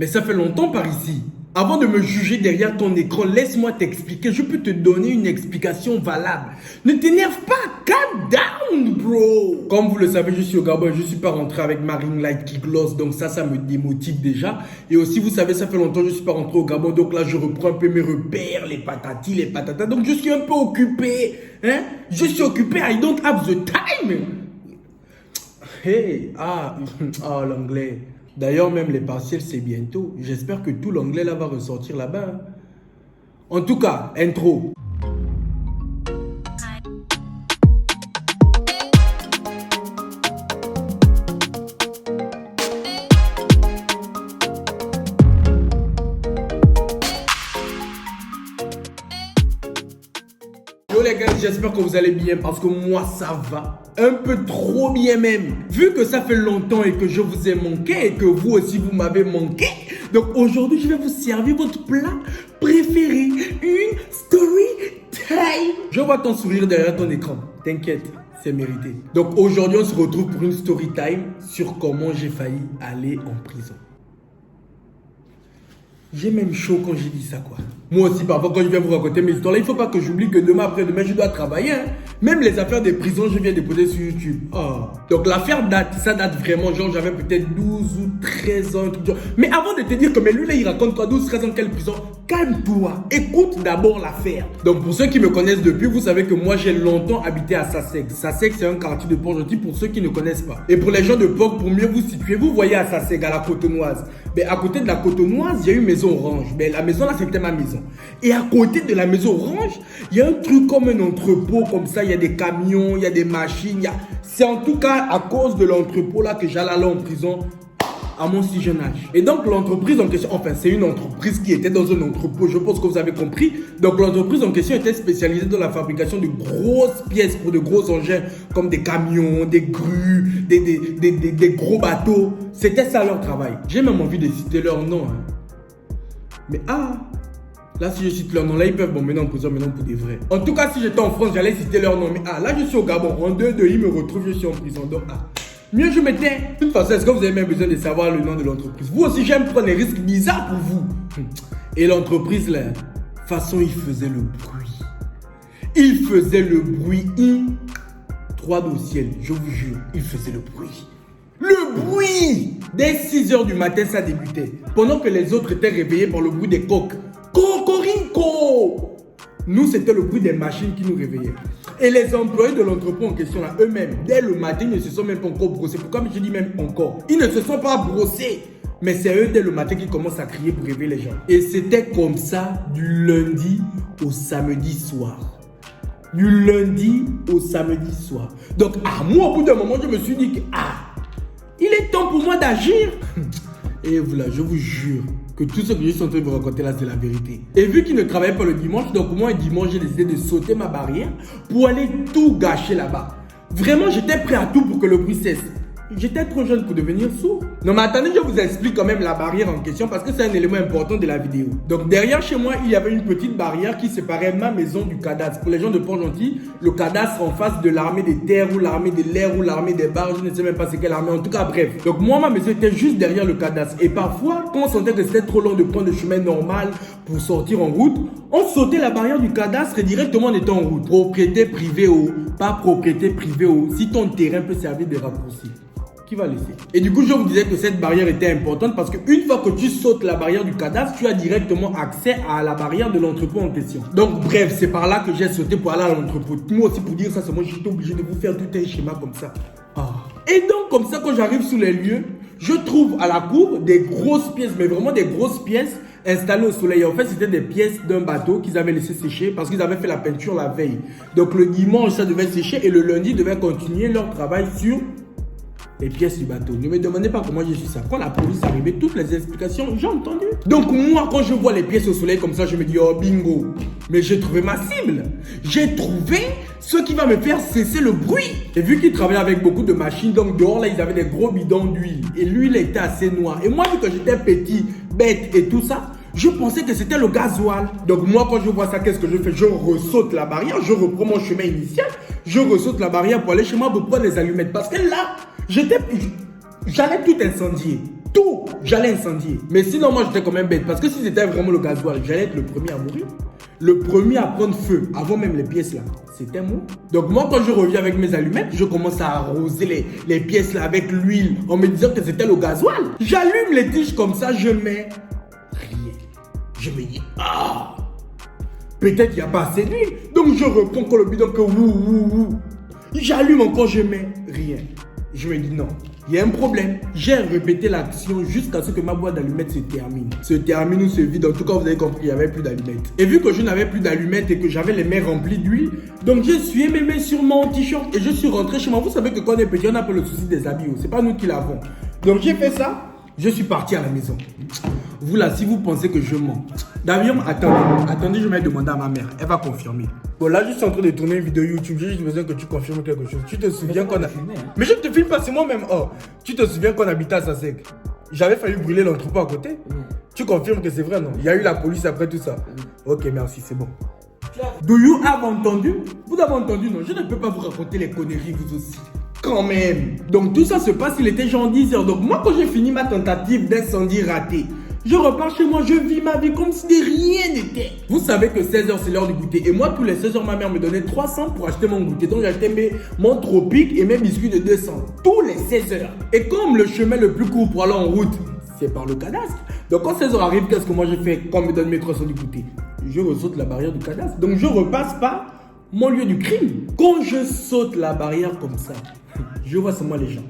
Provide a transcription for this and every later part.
Mais ça fait longtemps par ici. Avant de me juger derrière ton écran, laisse-moi t'expliquer. Je peux te donner une explication valable. Ne t'énerve pas. Calm down, bro. Comme vous le savez, je suis au Gabon. Je ne suis pas rentré avec ma ring light qui gloss. Donc ça me démotive déjà. Et aussi, vous savez, ça fait longtemps que je ne suis pas rentré au Gabon. Donc là, je reprends un peu mes repères, les patatis, les patatas. Donc je suis un peu occupé. Hein? Je suis occupé. I don't have the time. Hey, l'anglais. D'ailleurs, même les partiels, c'est bientôt. J'espère que tout l'anglais là va ressortir là-bas. En tout cas, intro. Yo les gars, j'espère que vous allez bien parce que moi ça va. Un peu trop bien même. Vu que ça fait longtemps et que je vous ai manqué et que vous aussi vous m'avez manqué. Donc aujourd'hui je vais vous servir votre plat préféré. Une story time. Je vois ton sourire derrière ton écran. T'inquiète, c'est mérité. Donc aujourd'hui on se retrouve pour une story time sur comment j'ai failli aller en prison. J'ai même chaud quand j'ai dit ça quoi. Moi aussi parfois quand je viens vous raconter mes histoires là, il faut pas que j'oublie que demain après-demain je dois travailler. Hein. Même les affaires des prisons je viens déposer sur YouTube. Donc l'affaire date, ça date vraiment genre j'avais peut-être 12 ou 13 ans. Mais avant de te dire que mais lui là il raconte quoi 12, 13 ans quelle prison, calme-toi, écoute d'abord l'affaire. Donc pour ceux qui me connaissent depuis, vous savez que moi j'ai longtemps habité à Sasek. Sasek c'est un quartier de Port-Gentil pour ceux qui ne connaissent pas. Et pour les gens de Port, pour mieux vous situer, vous voyez à Sasek, à la Cotonoise. Mais à côté de la Cotonoise, il y a une maison orange. Mais la maison là c'était ma maison. Et à côté de la maison orange, il y a un truc comme un entrepôt comme ça, il y a des camions, il y a des machines, c'est en tout cas à cause de l'entrepôt là que j'allais aller en prison à mon si jeune âge. Et donc l'entreprise en question, enfin c'est une entreprise qui était dans un entrepôt, je pense que vous avez compris. Donc l'entreprise en question était spécialisée dans la fabrication de grosses pièces pour de gros engins comme des camions, des grues, des gros bateaux. C'était ça leur travail. J'ai même envie de citer leur nom. Hein. Mais là, si je cite leur nom, là, ils peuvent m'emmener en prison maintenant pour des vrais. En tout cas, si j'étais en France, j'allais citer leur nom. Mais là, je suis au Gabon. En 2-2, ils me retrouvent, je suis en prison. Donc, mieux je m'étais. De toute façon, est-ce que vous avez même besoin de savoir le nom de l'entreprise? Vous aussi, j'aime prendre des risques bizarres pour vous. Et l'entreprise, là, de toute façon, il faisait le bruit. Il faisait le bruit. 3 au ciel, je vous jure, il faisait le bruit. Le bruit! Dès 6 h du matin, ça débutait. Pendant que les autres étaient réveillés par le bruit des coqs. Cocorico! Nous, c'était le bruit des machines qui nous réveillaient. Et les employés de l'entrepôt en question, là, eux-mêmes, dès le matin, ils ne se sont même pas encore brossés. Pourquoi je dis même encore? Ils ne se sont pas brossés. Mais c'est eux, dès le matin, qui commencent à crier pour réveiller les gens. Et c'était comme ça du lundi au samedi soir. Du lundi au samedi soir. Donc, moi, au bout d'un moment, je me suis dit que, il est temps pour moi d'agir. Et voilà, je vous jure que tout ce que je suis en train de vous raconter là, c'est la vérité. Et vu qu'il ne travaillait pas le dimanche, donc moi, un dimanche, j'ai décidé de sauter ma barrière pour aller tout gâcher là-bas. Vraiment, j'étais prêt à tout pour que le bruit cesse. J'étais trop jeune pour devenir sourd. Non mais attendez, je vous explique quand même la barrière en question parce que c'est un élément important de la vidéo. Donc derrière chez moi, il y avait une petite barrière qui séparait ma maison du cadastre. Pour les gens de Port-Gentil, le cadastre en face de l'armée des terres ou l'armée de l'air ou l'armée des barres, je ne sais même pas c'est quelle armée, en tout cas bref. Donc moi, ma maison était juste derrière le cadastre. Et parfois, quand on sentait que c'était trop long de prendre le chemin normal pour sortir en route, on sautait la barrière du cadastre et directement on était en route. Propriété privée ou pas propriété privée ou si ton terrain peut servir de raccourci. Qui va laisser. Et du coup, je vous disais que cette barrière était importante parce qu'une fois que tu sautes la barrière du cadastre, tu as directement accès à la barrière de l'entrepôt en question. Donc bref, c'est par là que j'ai sauté pour aller à l'entrepôt. Moi aussi, pour dire ça, c'est moi, j'étais obligé de vous faire tout un schéma comme ça. Et donc, comme ça, quand j'arrive sur les lieux, je trouve à la cour des grosses pièces, mais vraiment des grosses pièces installées au soleil. En fait, c'était des pièces d'un bateau qu'ils avaient laissé sécher parce qu'ils avaient fait la peinture la veille. Donc le dimanche, ça devait sécher et le lundi, ils devaient continuer leur travail sur les pièces du bateau. Ne me demandez pas comment j'ai su ça. Quand la police est arrivée, toutes les explications, j'ai entendu. Donc moi, quand je vois les pièces au soleil comme ça, je me dis, oh bingo. Mais j'ai trouvé ma cible. J'ai trouvé ce qui va me faire cesser le bruit. Et vu qu'ils travaillaient avec beaucoup de machines, donc dehors là, ils avaient des gros bidons d'huile. Et l'huile était assez noire. Et moi, vu que j'étais petit, bête et tout ça, je pensais que c'était le gasoil. Donc moi, quand je vois ça, qu'est-ce que je fais? Je ressaute la barrière, je reprends mon chemin initial, je ressaute la barrière pour aller chez moi pour prendre les allumettes. Parce que là, j'allais tout incendier. Tout. j'allais incendier. Mais sinon, moi, j'étais quand même bête. Parce que si c'était vraiment le gasoil, j'allais être le premier à mourir. Le premier à prendre feu, avant même les pièces là, c'était moi. Donc moi, quand je reviens avec mes allumettes, je commence à arroser les pièces là avec l'huile en me disant que c'était le gasoil. J'allume les tiges comme ça, je mets rien. Je me dis, ah, peut-être il n'y a pas assez d'huile. Donc je reprends encore le bidon que wouh. J'allume encore, je mets rien. Je me dis non, il y a un problème. J'ai répété l'action jusqu'à ce que ma boîte d'allumettes se termine. Se termine ou se vide. En tout cas, vous avez compris, il n'y avait plus d'allumettes. Et vu que je n'avais plus d'allumettes et que j'avais les mains remplies d'huile, donc j'ai essuyé mes mains sur mon t-shirt et je suis rentré chez moi. Vous savez que quand on est petit, on a pas le souci des habits. C'est pas nous qui l'avons. Donc j'ai fait ça. Je suis parti à la maison. Vous là, si vous pensez que je mens. D'ailleurs, attendez, je vais demander à ma mère. Elle va confirmer. Bon, là, je suis en train de tourner une vidéo YouTube. J'ai juste besoin que tu confirmes quelque chose. Tu te souviens qu'on a... Mais je te filme pas, c'est moi-même. Oh, tu te souviens qu'on habitait à Sasek? J'avais failli brûler l'entrepôt à côté. Tu confirmes que c'est vrai, non? Il y a eu la police après tout ça. Ok, merci, c'est bon. Do you have entendu? Vous avez entendu, non? Je ne peux pas vous raconter les conneries, vous aussi. Quand même. Donc tout ça se passe, il était genre 10h. Donc moi, quand j'ai fini ma tentative d'incendie ratée, je repars chez moi, je vis ma vie comme si de rien n'était. Vous savez que 16h c'est l'heure du goûter. Et moi, tous les 16h, ma mère me donnait 300 pour acheter mon goûter. Donc j'achetais mon tropique et mes biscuits de 200. Tous les 16h. Et comme le chemin le plus court pour aller en route, c'est par le cadastre. Donc quand 16h arrive, qu'est-ce que moi je fais quand on me donne mes 300 du goûter? Je ressaute la barrière du cadastre. Donc je repasse par mon lieu du crime. Quand je saute la barrière comme ça, je vois seulement les gens.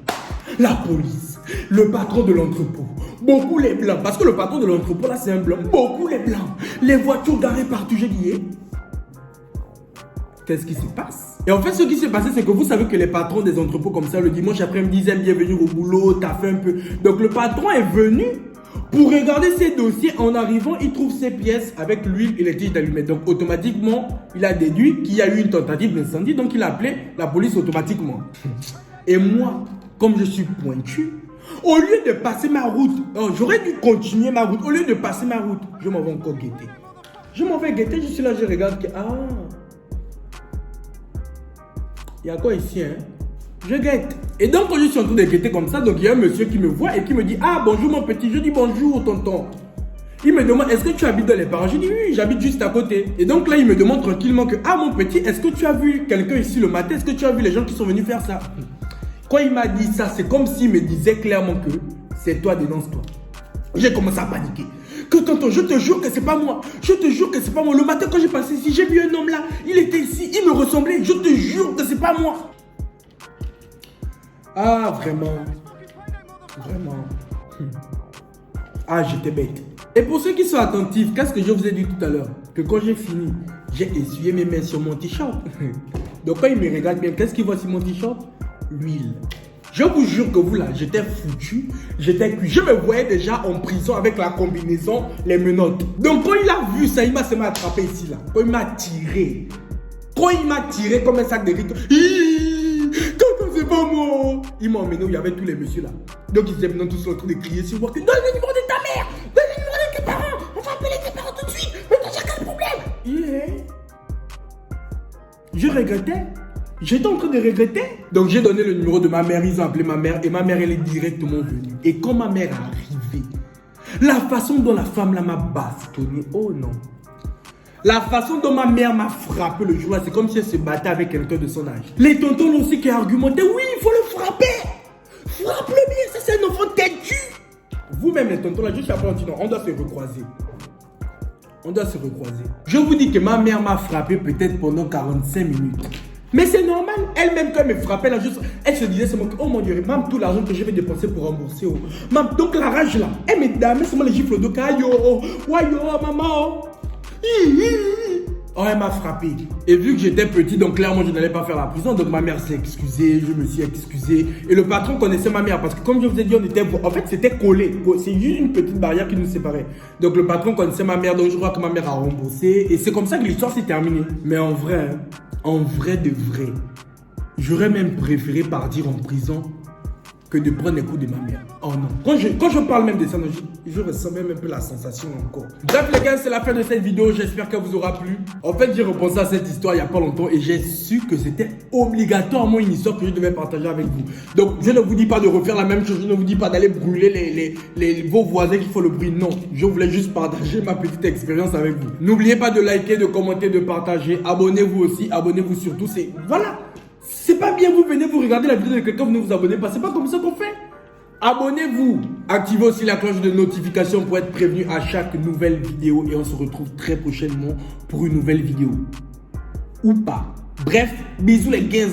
La police, le patron de l'entrepôt, beaucoup les blancs. Parce que le patron de l'entrepôt là c'est un blanc. Beaucoup les blancs. Les voitures garées partout. J'ai dit, qu'est-ce qui se passe? Et en fait, ce qui s'est passé, c'est que vous savez que les patrons des entrepôts comme ça, le dimanche après-midi, ils aiment bien venir au boulot, taffer un peu. Donc le patron est venu pour regarder ses dossiers. En arrivant, il trouve ses pièces avec l'huile et les tiges d'allumettes. Donc automatiquement, il a déduit qu'il y a eu une tentative d'incendie. Donc il a appelé la police automatiquement. Et moi, comme je suis pointu, au lieu de passer ma route, j'aurais dû continuer ma route. Au lieu de passer ma route, je m'en vais encore guetter. Je m'en vais guetter, je suis là, je regarde que... il y a quoi ici, hein? Je guette. Et donc, quand je suis en train de guetter comme ça, donc il y a un monsieur qui me voit et qui me dit, ah, bonjour mon petit. Je dis, bonjour tonton. Il me demande, est-ce que tu habites dans les parents? Je dis, oui, j'habite juste à côté. Et donc là, il me demande tranquillement que, ah, mon petit, est-ce que tu as vu quelqu'un ici le matin? Est-ce que tu as vu les gens qui sont venus faire ça? Quand il m'a dit ça, c'est comme s'il me disait clairement que c'est toi, dénonce-toi. J'ai commencé à paniquer. Que tonton, je te jure que c'est pas moi. Je te jure que c'est pas moi. Le matin, quand j'ai passé ici, j'ai vu un homme là. Il était ici, il me ressemblait. Je te jure que c'est pas moi. Ah, vraiment. Vraiment. Ah, j'étais bête. Et pour ceux qui sont attentifs, qu'est-ce que je vous ai dit tout à l'heure? Que quand j'ai fini, j'ai essuyé mes mains sur mon t-shirt. Donc quand il me regarde bien, qu'est-ce qu'il voit sur mon t-shirt? L'huile. Je vous jure que vous là, j'étais foutu, j'étais cuit. Je me voyais déjà en prison avec la combinaison, les menottes. Donc quand il a vu ça, il m'a seulement attrapé ici là. Quand il m'a tiré. Quand il m'a tiré comme un sac de riz. Tonton, c'est pas moi. Il m'a emmené où il y avait tous les messieurs là. Donc ils étaient maintenant tous en train de crier sur moi. Donne le numéro de ta mère. Donne le numéro de tes parents. On va appeler tes parents tout de suite. Mais t'as quel problème? Je regrettais. J'étais en train de regretter. Donc j'ai donné le numéro de ma mère, ils ont appelé ma mère et ma mère elle est directement venue. Et quand ma mère est arrivée, la façon dont la femme là m'a bastonné, oh non. La façon dont ma mère m'a frappé le jour là, c'est comme si elle se battait avec quelqu'un de son âge. Les tontons aussi qui argumentaient, oui il faut le frapper. Frappe-le bien, ça c'est un enfant têtu. Vous-même les tontons là, je suis appelé, on doit se recroiser. On doit se recroiser. Je vous dis que ma mère m'a frappé peut-être pendant 45 minutes. Mais c'est normal, elle-même quand elle me frappait là, juste, elle se disait seulement que, oh mon Dieu, même tout l'argent que je vais dépenser pour rembourser. Oh. Même, donc la rage là, elle me damait seulement les gifles de caillou, oh, maman. Oh, elle m'a frappé. Et vu que j'étais petit, donc clairement je n'allais pas faire la prison, donc ma mère s'est excusée, je me suis excusé. Et le patron connaissait ma mère parce que comme je vous ai dit, on était, en fait c'était collé. C'est juste une petite barrière qui nous séparait. Donc le patron connaissait ma mère, donc je crois que ma mère a remboursé. Et c'est comme ça que l'histoire s'est terminée. Mais en vrai, de vrai, j'aurais même préféré partir en prison que de prendre les coups de ma mère. Oh non. Quand je parle même de ça, je ressens même un peu la sensation encore. Bref les gars, c'est la fin de cette vidéo. J'espère qu'elle vous aura plu. En fait, j'ai repensé à cette histoire il n'y a pas longtemps et j'ai su que c'était obligatoirement une histoire que je devais partager avec vous. Donc, je ne vous dis pas de refaire la même chose. Je ne vous dis pas d'aller brûler vos voisins qui font le bruit. Non, je voulais juste partager ma petite expérience avec vous. N'oubliez pas de liker, de commenter, de partager. Abonnez-vous aussi. Abonnez-vous surtout. Voilà. C'est pas bien, vous venez vous regarder la vidéo de quelqu'un, vous ne vous abonnez pas. C'est pas comme ça qu'on fait. Abonnez-vous. Activez aussi la cloche de notification pour être prévenu à chaque nouvelle vidéo. Et on se retrouve très prochainement pour une nouvelle vidéo. Ou pas. Bref, bisous les gars.